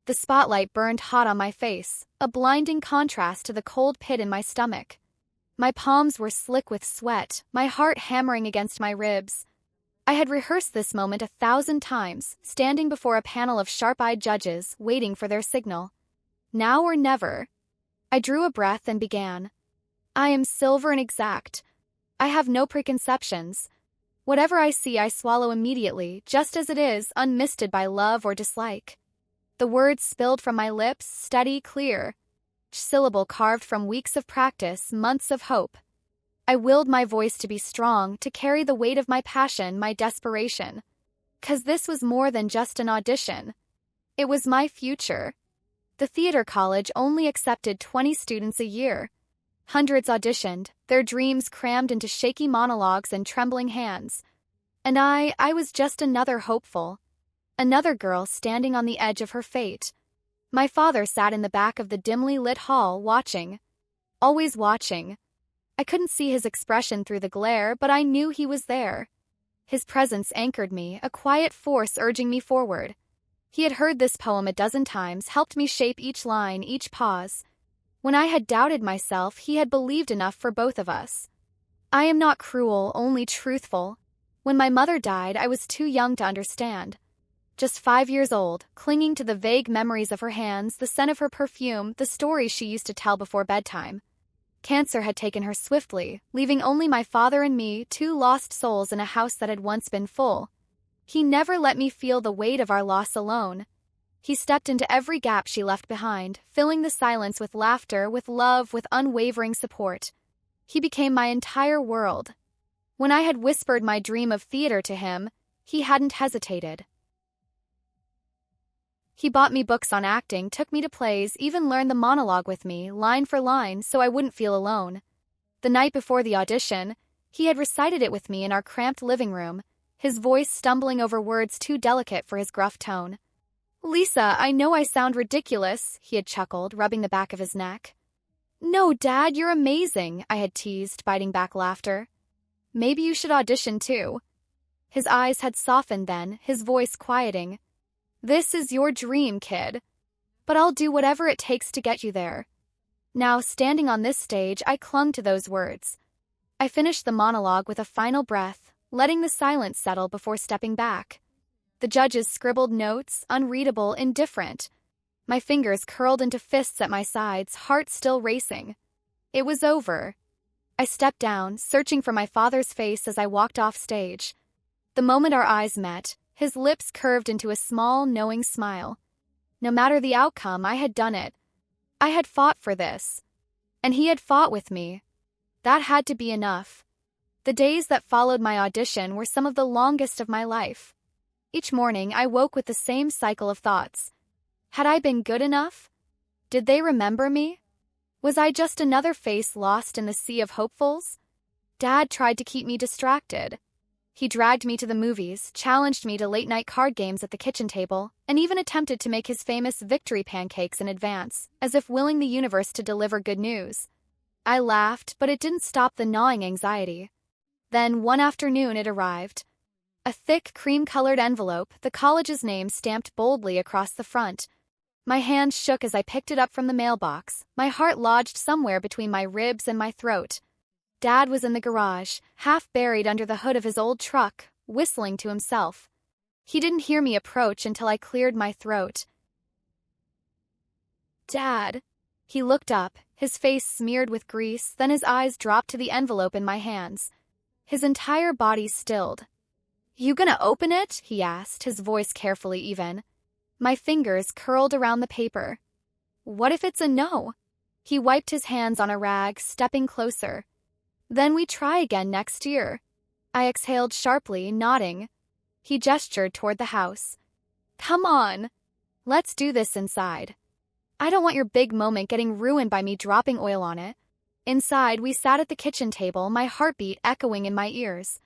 The spotlight burned hot on my face, a blinding contrast to the cold pit in my stomach. My palms were slick with sweat, my heart hammering against my ribs. I had rehearsed this moment 1,000 times, standing before a panel of sharp-eyed judges, waiting for their signal. Now or never. I drew a breath and began. I am silver and exact. I have no preconceptions. Whatever I see I swallow immediately, just as it is, unmisted by love or dislike. The words spilled from my lips, steady, clear. Each syllable carved from weeks of practice, months of hope. I willed my voice to be strong, to carry the weight of my passion, my desperation. 'Cause this was more than just an audition. It was my future. The theater college only accepted 20 students a year. Hundreds auditioned, their dreams crammed into shaky monologues and trembling hands. And I was just another hopeful. Another girl standing on the edge of her fate. My father sat in the back of the dimly lit hall, watching. Always watching. I couldn't see his expression through the glare, but I knew he was there. His presence anchored me, a quiet force urging me forward. He had heard this poem a dozen times, helped me shape each line, each pause. When I had doubted myself, he had believed enough for both of us. I am not cruel, only truthful. When my mother died, I was too young to understand. Just 5 years old, clinging to the vague memories of her hands, the scent of her perfume, the stories she used to tell before bedtime. Cancer had taken her swiftly, leaving only my father and me, two lost souls in a house that had once been full. He never let me feel the weight of our loss alone. He stepped into every gap she left behind, filling the silence with laughter, with love, with unwavering support. He became my entire world. When I had whispered my dream of theater to him, he hadn't hesitated. He bought me books on acting, took me to plays, even learned the monologue with me, line for line, so I wouldn't feel alone. The night before the audition, he had recited it with me in our cramped living room, his voice stumbling over words too delicate for his gruff tone. "Lisa, I know I sound ridiculous," he had chuckled, rubbing the back of his neck. "No, Dad, you're amazing," I had teased, biting back laughter. "Maybe you should audition too." His eyes had softened then, his voice quieting. "This is your dream, kid. But I'll do whatever it takes to get you there." Now, standing on this stage, I clung to those words. I finished the monologue with a final breath, letting the silence settle before stepping back. The judges scribbled notes, unreadable, indifferent. My fingers curled into fists at my sides, heart still racing. It was over. I stepped down, searching for my father's face as I walked off stage. The moment our eyes met, his lips curved into a small, knowing smile. No matter the outcome, I had done it. I had fought for this. And he had fought with me. That had to be enough. The days that followed my audition were some of the longest of my life. Each morning, I woke with the same cycle of thoughts. Had I been good enough? Did they remember me? Was I just another face lost in the sea of hopefuls? Dad tried to keep me distracted. He dragged me to the movies, challenged me to late-night card games at the kitchen table, and even attempted to make his famous victory pancakes in advance, as if willing the universe to deliver good news. I laughed, but it didn't stop the gnawing anxiety. Then, one afternoon, it arrived. A thick, cream-colored envelope, the college's name stamped boldly across the front. My hand shook as I picked it up from the mailbox, my heart lodged somewhere between my ribs and my throat. Dad was in the garage, half buried under the hood of his old truck, whistling to himself. He didn't hear me approach until I cleared my throat. "Dad." He looked up, his face smeared with grease, then his eyes dropped to the envelope in my hands. His entire body stilled. "You gonna open it?" he asked, his voice carefully even. My fingers curled around the paper. "What if it's a no?" He wiped his hands on a rag, stepping closer. "Then we try again next year." I exhaled sharply, nodding. He gestured toward the house. "Come on. Let's do this inside. I don't want your big moment getting ruined by me dropping oil on it." Inside, we sat at the kitchen table, my heartbeat echoing in my ears.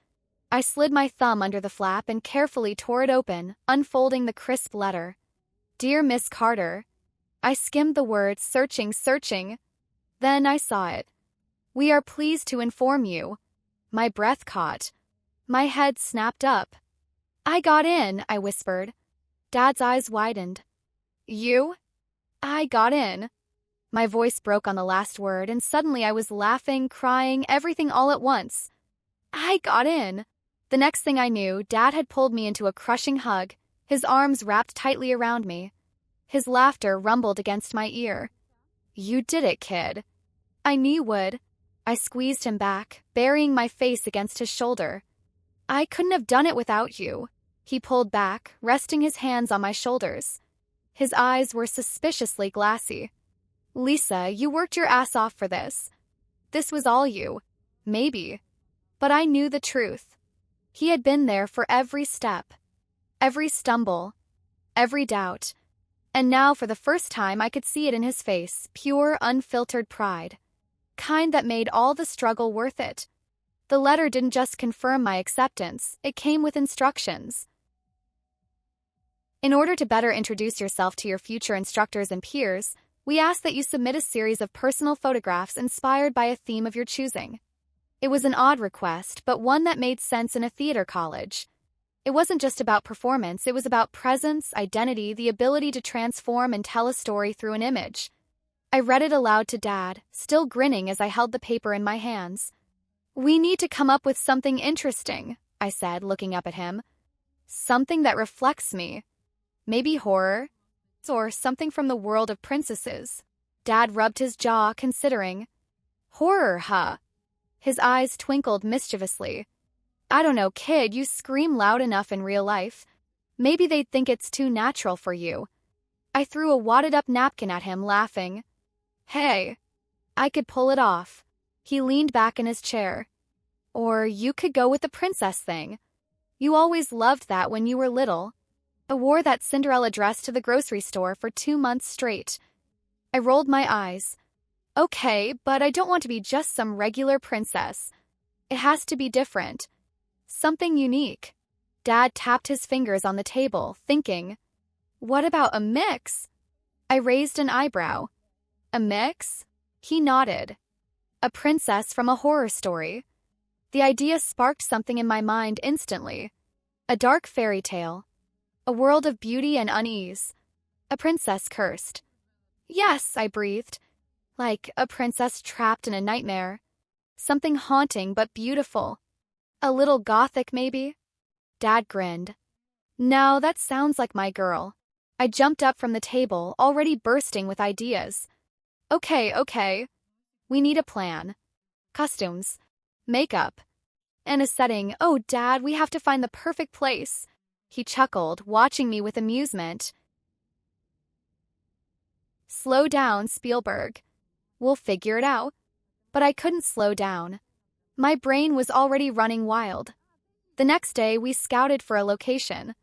I slid my thumb under the flap and carefully tore it open, unfolding the crisp letter. "Dear Miss Carter." I skimmed the words, searching. Then I saw it. "We are pleased to inform you." My breath caught. My head snapped up. "I got in," I whispered. Dad's eyes widened. You? I got in. My voice broke on the last word, and suddenly I was laughing, crying, everything all at once. I got in. The next thing I knew, Dad had pulled me into a crushing hug, his arms wrapped tightly around me. His laughter rumbled against my ear. You did it, kid. I knew you would. I squeezed him back, burying my face against his shoulder. I couldn't have done it without you. He pulled back, resting his hands on my shoulders. His eyes were suspiciously glassy. Lisa, you worked your ass off for this. This was all you. Maybe. But I knew the truth. He had been there for every step, every stumble, every doubt. And now, for the first time, I could see it in his face, pure, unfiltered pride. Kind that made all the struggle worth it. The letter didn't just confirm my acceptance, it came with instructions. In order to better introduce yourself to your future instructors and peers, we ask that you submit a series of personal photographs inspired by a theme of your choosing. It was an odd request, but one that made sense in a theater college. It wasn't just about performance, it was about presence, identity, the ability to transform and tell a story through an image. I read it aloud to Dad, still grinning as I held the paper in my hands. We need to come up with something interesting, I said, looking up at him. Something that reflects me. Maybe horror, or something from the world of princesses. Dad rubbed his jaw, considering. Horror, huh? His eyes twinkled mischievously. I don't know, kid, you scream loud enough in real life. Maybe they'd think it's too natural for you. I threw a wadded-up napkin at him, laughing. Hey, I could pull it off. He leaned back in his chair. Or you could go with the princess thing. You always loved that when you were little. I wore that Cinderella dress to the grocery store for 2 months straight. I rolled my eyes. Okay, but I don't want to be just some regular princess. It has to be different. Something unique. Dad tapped his fingers on the table, thinking, what about a mix? I raised an eyebrow. A mix? He nodded. A princess from a horror story. The idea sparked something in my mind instantly. A dark fairy tale. A world of beauty and unease. A princess cursed. Yes, I breathed. Like a princess trapped in a nightmare. Something haunting but beautiful. A little gothic, maybe? Dad grinned. No, that sounds like my girl. I jumped up from the table, already bursting with ideas. Okay. We need a plan. Costumes. Makeup. And a setting. Oh, Dad, we have to find the perfect place. He chuckled, watching me with amusement. Slow down, Spielberg. We'll figure it out. But I couldn't slow down. My brain was already running wild. The next day, we scouted for a location.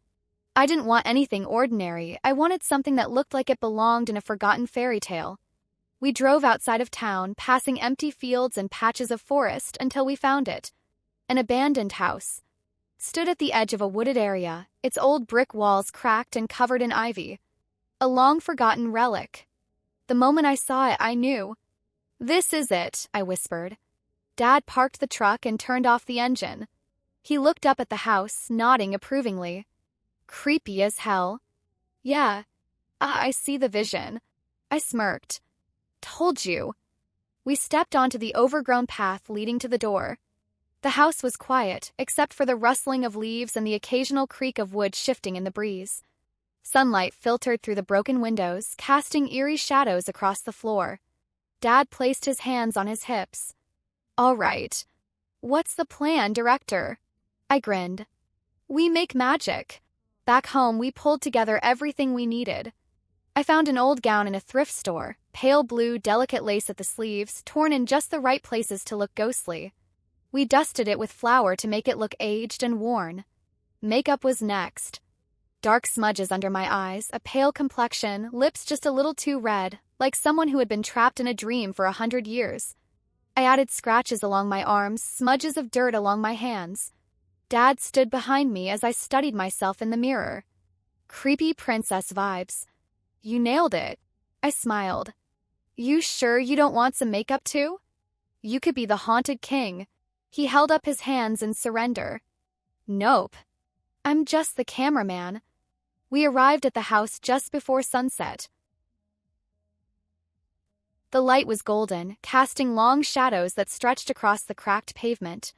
I didn't want anything ordinary. I wanted something that looked like it belonged in a forgotten fairy tale. We drove outside of town, passing empty fields and patches of forest until we found it. An abandoned house. Stood at the edge of a wooded area, its old brick walls cracked and covered in ivy. A long-forgotten relic. The moment I saw it, I knew. This is it, I whispered. Dad parked the truck and turned off the engine. He looked up at the house, nodding approvingly. Creepy as hell. Yeah, I see the vision. I smirked. Told you. We stepped onto the overgrown path leading to the door. The house was quiet, except for the rustling of leaves and the occasional creak of wood shifting in the breeze. Sunlight filtered through the broken windows, casting eerie shadows across the floor. Dad placed his hands on his hips. All right. What's the plan, director? I grinned. We make magic. Back home, we pulled together everything we needed. I found an old gown in a thrift store, pale blue, delicate lace at the sleeves, torn in just the right places to look ghostly. We dusted it with flour to make it look aged and worn. Makeup was next. Dark smudges under my eyes, a pale complexion, lips just a little too red, like someone who had been trapped in a dream for 100 years. I added scratches along my arms, smudges of dirt along my hands. Dad stood behind me as I studied myself in the mirror. Creepy princess vibes. You nailed it. I smiled. You sure you don't want some makeup too? You could be the haunted king. He held up his hands in surrender. Nope. I'm just the cameraman. We arrived at the house just before sunset. The light was golden, casting long shadows that stretched across the cracked pavement.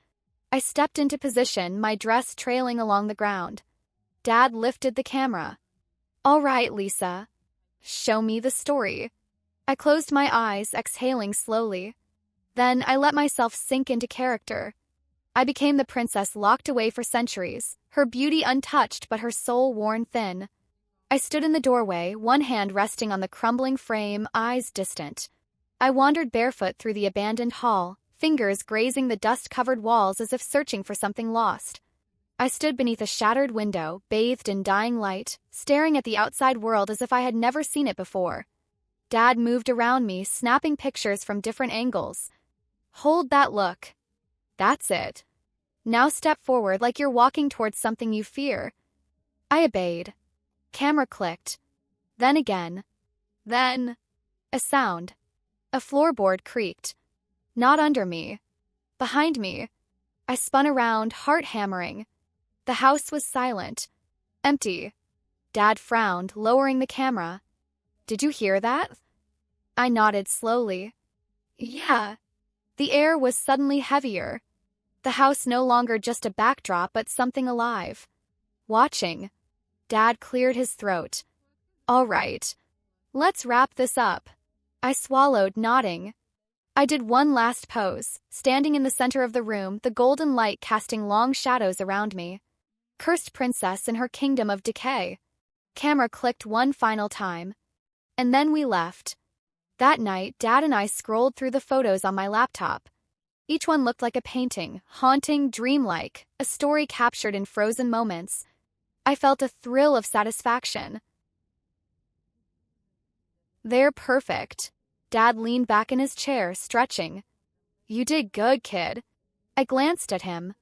I stepped into position, my dress trailing along the ground. Dad lifted the camera. "All right, Lisa. Show me the story." I closed my eyes, exhaling slowly. Then I let myself sink into character. I became the princess locked away for centuries, her beauty untouched but her soul worn thin. I stood in the doorway, one hand resting on the crumbling frame, eyes distant. I wandered barefoot through the abandoned hall, fingers grazing the dust-covered walls as if searching for something lost. I stood beneath a shattered window, bathed in dying light, staring at the outside world as if I had never seen it before. Dad moved around me, snapping pictures from different angles. "Hold that look. That's it. Now step forward like you're walking towards something you fear." I obeyed. Camera clicked. Then again. Then a sound. A floorboard creaked. Not under me. Behind me. I spun around, heart hammering. The house was silent. Empty. Dad frowned, lowering the camera. "Did you hear that?" I nodded slowly. "Yeah." The air was suddenly heavier. The house no longer just a backdrop but something alive. Watching. Dad cleared his throat. "All right. Let's wrap this up." I swallowed, nodding. I did one last pose, standing in the center of the room, the golden light casting long shadows around me. Cursed princess in her kingdom of decay. Camera clicked one final time. And then we left. That night, Dad and I scrolled through the photos on my laptop. Each one looked like a painting, haunting, dreamlike, a story captured in frozen moments. I felt a thrill of satisfaction. "They're perfect." Dad leaned back in his chair, stretching. "You did good, kid." I glanced at him.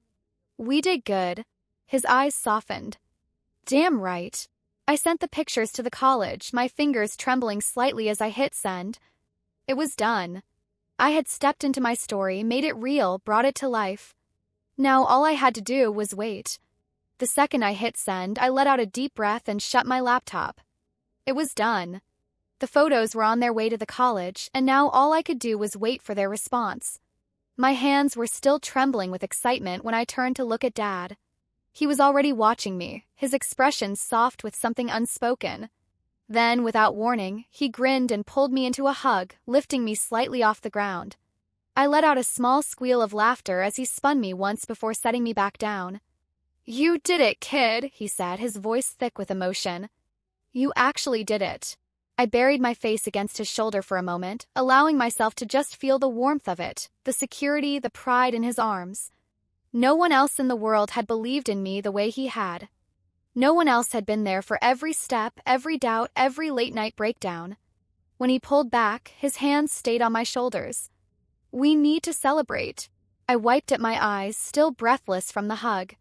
"We did good." His eyes softened. "Damn right." I sent the pictures to the college, my fingers trembling slightly as I hit send. It was done. I had stepped into my story, made it real, brought it to life. Now all I had to do was wait. The second I hit send, I let out a deep breath and shut my laptop. It was done. The photos were on their way to the college, and now all I could do was wait for their response. My hands were still trembling with excitement when I turned to look at Dad. He was already watching me, his expression soft with something unspoken. Then, without warning, he grinned and pulled me into a hug, lifting me slightly off the ground. I let out a small squeal of laughter as he spun me once before setting me back down. "You did it, kid," he said, his voice thick with emotion. "You actually did it." I buried my face against his shoulder for a moment, allowing myself to just feel the warmth of it, the security, the pride in his arms. No one else in the world had believed in me the way he had. No one else had been there for every step, every doubt, every late-night breakdown. When he pulled back, his hands stayed on my shoulders. "We need to celebrate." I wiped at my eyes, still breathless from the hug.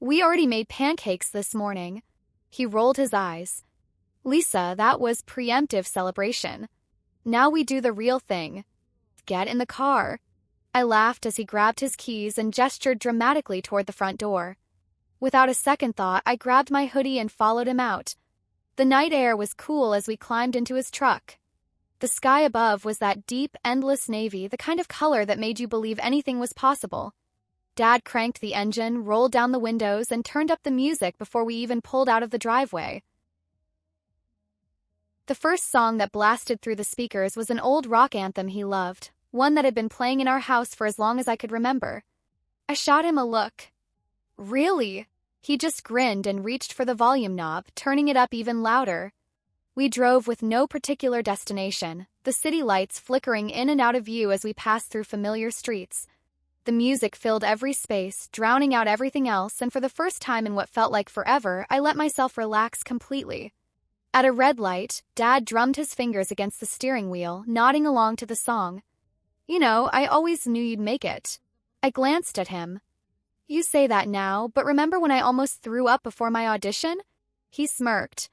"We already made pancakes this morning." He rolled his eyes. "Lisa, that was preemptive celebration. Now we do the real thing. Get in the car." I laughed as he grabbed his keys and gestured dramatically toward the front door. Without a second thought, I grabbed my hoodie and followed him out. The night air was cool as we climbed into his truck. The sky above was that deep, endless navy, the kind of color that made you believe anything was possible. Dad cranked the engine, rolled down the windows, and turned up the music before we even pulled out of the driveway. The first song that blasted through the speakers was an old rock anthem he loved, one that had been playing in our house for as long as I could remember. I shot him a look. "Really?" He just grinned and reached for the volume knob, turning it up even louder. We drove with no particular destination, the city lights flickering in and out of view as we passed through familiar streets. The music filled every space, drowning out everything else, and for the first time in what felt like forever, I let myself relax completely. At a red light, Dad drummed his fingers against the steering wheel, nodding along to the song. "You know, I always knew you'd make it." I glanced at him. "You say that now, but remember when I almost threw up before my audition?" He smirked.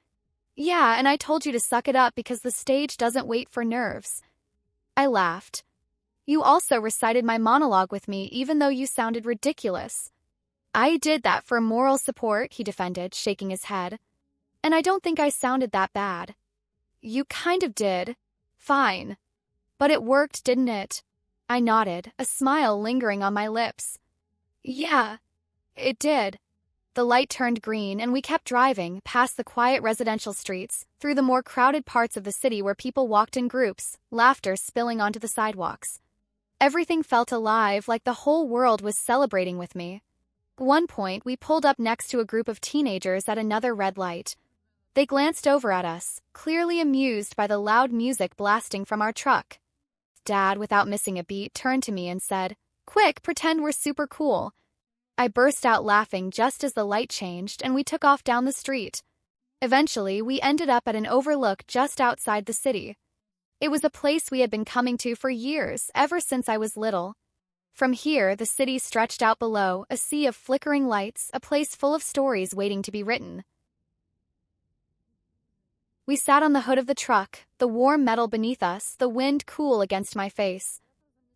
"Yeah, and I told you to suck it up because the stage doesn't wait for nerves." I laughed. "You also recited my monologue with me even though you sounded ridiculous." "I did that for moral support," he defended, shaking his head. And I don't think I sounded that bad. You kind of did. Fine. But it worked, didn't it? I nodded, a smile lingering on my lips. Yeah, it did. The light turned green and we kept driving, past the quiet residential streets, through the more crowded parts of the city where people walked in groups, laughter spilling onto the sidewalks. Everything felt alive, like the whole world was celebrating with me. At one point, we pulled up next to a group of teenagers at another red light. They glanced over at us, clearly amused by the loud music blasting from our truck. Dad, without missing a beat, turned to me and said, "Quick, pretend we're super cool." I burst out laughing just as the light changed and we took off down the street. Eventually, we ended up at an overlook just outside the city. It was a place we had been coming to for years, ever since I was little. From here, the city stretched out below, a sea of flickering lights, a place full of stories waiting to be written. We sat on the hood of the truck, the warm metal beneath us, the wind cool against my face.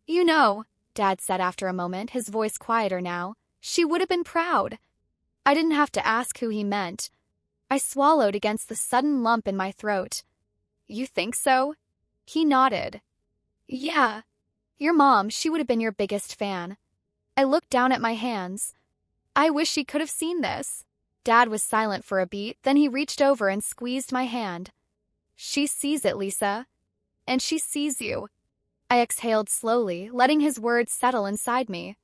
"You know," Dad said after a moment, his voice quieter now, "she would have been proud." I didn't have to ask who he meant. I swallowed against the sudden lump in my throat. "You think so?" He nodded. "Yeah. Your mom, she would have been your biggest fan." I looked down at my hands. I wish she could have seen this. Dad was silent for a beat, then he reached over and squeezed my hand. "She sees it, Lisa. And she sees you." I exhaled slowly, letting his words settle inside me.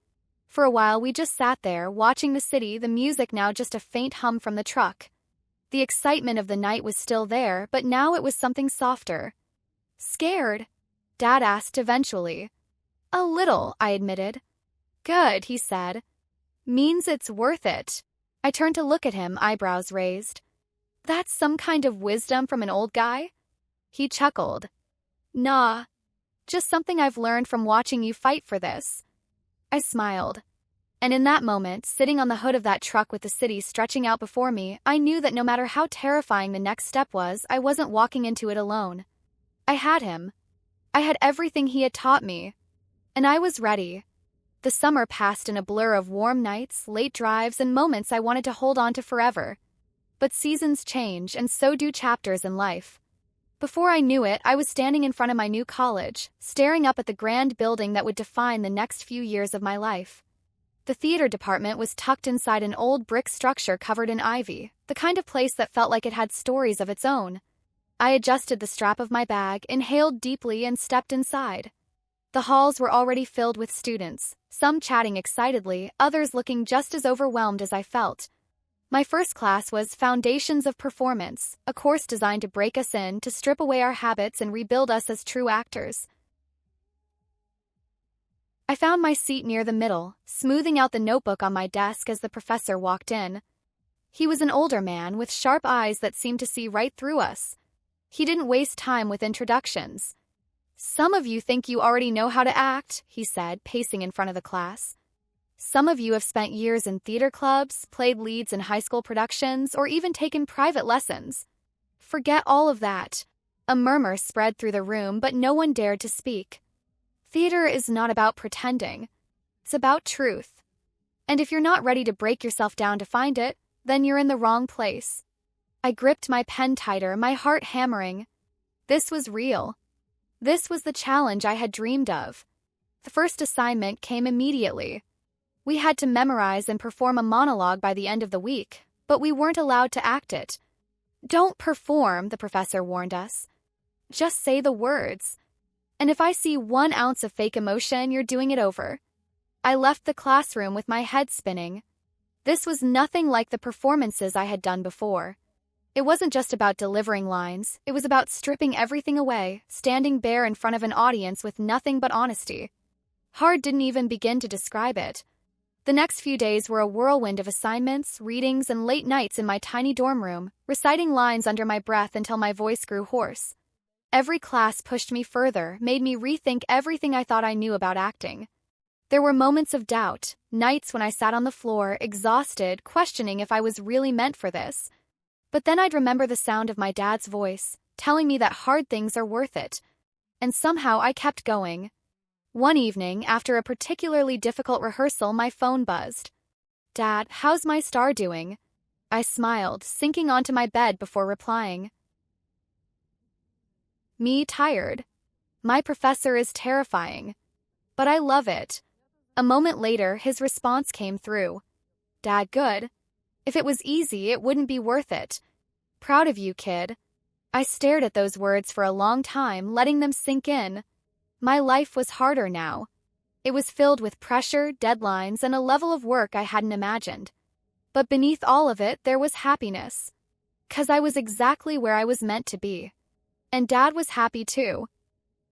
For a while, we just sat there, watching the city, the music now just a faint hum from the truck. The excitement of the night was still there, but now it was something softer. "Scared?" Dad asked eventually. "A little," I admitted. "Good," he said. "Means it's worth it." I turned to look at him, eyebrows raised. "That's some kind of wisdom from an old guy?" He chuckled. "Nah. Just something I've learned from watching you fight for this." I smiled. And in that moment, sitting on the hood of that truck with the city stretching out before me, I knew that no matter how terrifying the next step was, I wasn't walking into it alone. I had him. I had everything he had taught me. And I was ready. The summer passed in a blur of warm nights, late drives, and moments I wanted to hold on to forever. But seasons change, and so do chapters in life. Before I knew it, I was standing in front of my new college, staring up at the grand building that would define the next few years of my life. The theater department was tucked inside an old brick structure covered in ivy, the kind of place that felt like it had stories of its own. I adjusted the strap of my bag, inhaled deeply, and stepped inside. The halls were already filled with students, some chatting excitedly, others looking just as overwhelmed as I felt. My first class was Foundations of Performance, a course designed to break us in, to strip away our habits and rebuild us as true actors. I found my seat near the middle, smoothing out the notebook on my desk as the professor walked in. He was an older man with sharp eyes that seemed to see right through us. He didn't waste time with introductions. "Some of you think you already know how to act," he said, pacing in front of the class. "Some of you have spent years in theater clubs, played leads in high school productions, or even taken private lessons. Forget all of that." A murmur spread through the room, but no one dared to speak. Theater is not about pretending. It's about truth. And if you're not ready to break yourself down to find it, then you're in the wrong place. I gripped my pen tighter, my heart hammering. This was real. This was the challenge I had dreamed of. The first assignment came immediately. We had to memorize and perform a monologue by the end of the week, but we weren't allowed to act it. "Don't perform," the professor warned us. "Just say the words. And if I see 1 ounce of fake emotion, you're doing it over." I left the classroom with my head spinning. This was nothing like the performances I had done before. It wasn't just about delivering lines, it was about stripping everything away, standing bare in front of an audience with nothing but honesty. Hard didn't even begin to describe it. The next few days were a whirlwind of assignments, readings, and late nights in my tiny dorm room, reciting lines under my breath until my voice grew hoarse. Every class pushed me further, made me rethink everything I thought I knew about acting. There were moments of doubt, nights when I sat on the floor, exhausted, questioning if I was really meant for this. But then I'd remember the sound of my dad's voice, telling me that hard things are worth it. And somehow I kept going. One evening, after a particularly difficult rehearsal, my phone buzzed. "Dad, how's my star doing?" I smiled, sinking onto my bed before replying. Me tired. My professor is terrifying. But I love it. A moment later, his response came through. Dad, good. If it was easy, it wouldn't be worth it. Proud of you, kid. I stared at those words for a long time, letting them sink in. My life was harder now. It was filled with pressure, deadlines, and a level of work I hadn't imagined. But beneath all of it, there was happiness. 'Cause I was exactly where I was meant to be. And Dad was happy too.